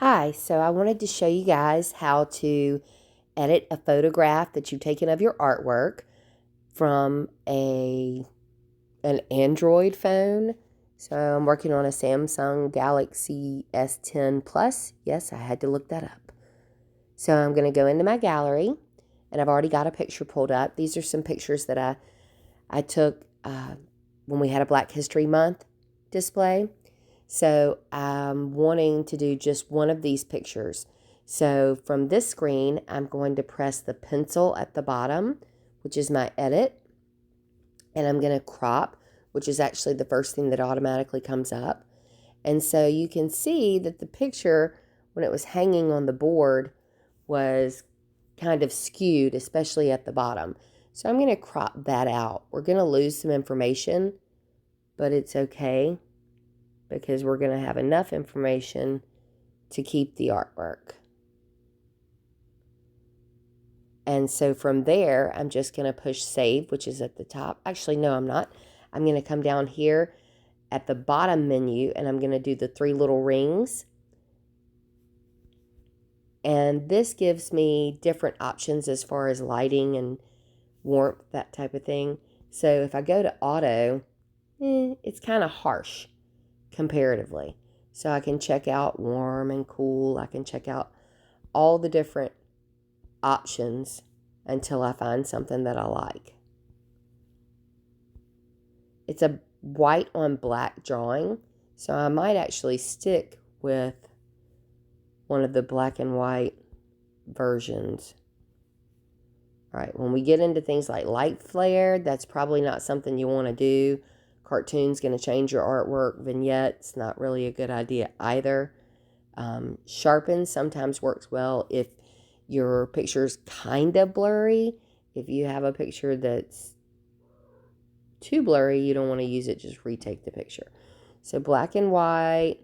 Hi, so I wanted to show you guys how to edit a photograph that you've taken of your artwork from an Android phone. So I'm working on a Samsung Galaxy S10 Plus. Yes, I had to look that up. So I'm going to go into my gallery, and I've already got a picture pulled up. These are some pictures that I took when we had a Black History Month display. So I'm wanting to do just one of these pictures. So from this screen, I'm going to press the pencil at the bottom, which is my edit. And I'm going to crop, which is actually the first thing that automatically comes up. And so you can see that the picture, when it was hanging on the board, was kind of skewed, especially at the bottom. So I'm going to crop that out. We're going to lose some information, but it's okay, because we're going to have enough information to keep the artwork. And so from there, I'm just going to push save, which is at the top. Actually, no, I'm not. I'm going to come down here at the bottom menu, and I'm going to do the three little rings. And this gives me different options as far as lighting and warmth, that type of thing. So if I go to auto, it's kind of harsh comparatively. So I can check out warm and cool. I can check out all the different options until I find something that I like. It's a white on black drawing, so I might actually stick with one of the black and white versions. All right, when we get into things like light flare, that's probably not something you want to do. Cartoon's going to change your artwork. Vignettes, not really a good idea either. Sharpen sometimes works well if your picture's kind of blurry. If you have a picture that's too blurry, you don't want to use it, just retake the picture. So black and white,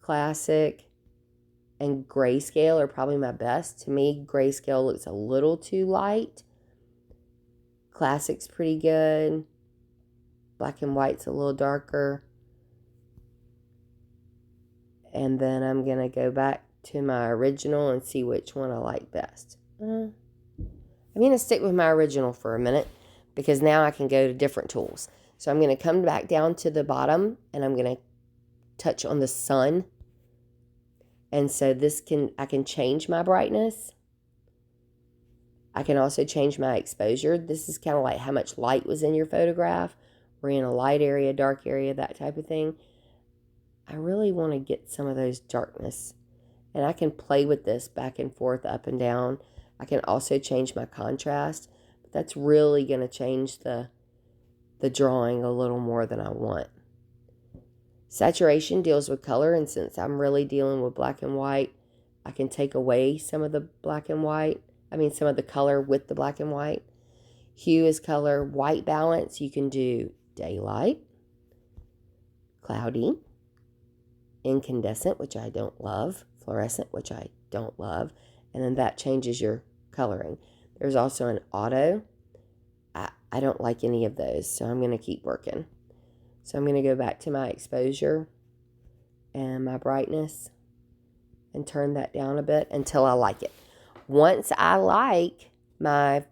classic, and grayscale are probably my best. To me, grayscale looks a little too light. Classic's pretty good. Black and white's a little darker. And then I'm going to go back to my original and see which one I like best. I'm going to stick with my original for a minute, because now I can go to different tools. So I'm going to come back down to the bottom, and I'm going to touch on the sun. And so I can change my brightness. I can also change my exposure. This is kind of like how much light was in your photograph. We're in a light area, dark area, that type of thing. I really want to get some of those darkness. And I can play with this back and forth, up and down. I can also change my contrast. But that's really going to change the drawing a little more than I want. Saturation deals with color, and since I'm really dealing with black and white, I can take away some of the black and white. Some of the color with the black and white. Hue is color. White balance, you can do daylight, cloudy, incandescent, which I don't love, fluorescent, which I don't love, and then that changes your coloring. There's also an auto. I don't like any of those, so I'm going to keep working. So I'm going to go back to my exposure and my brightness and turn that down a bit until I like it. Once I like my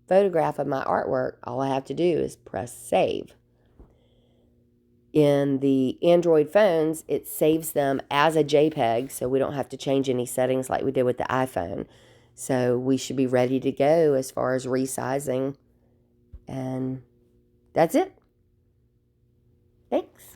photograph of my artwork, all I have to do is press save. In the Android phones, it saves them as a JPEG, so we don't have to change any settings like we did with the iPhone. So we should be ready to go as far as resizing. And that's it. Thanks.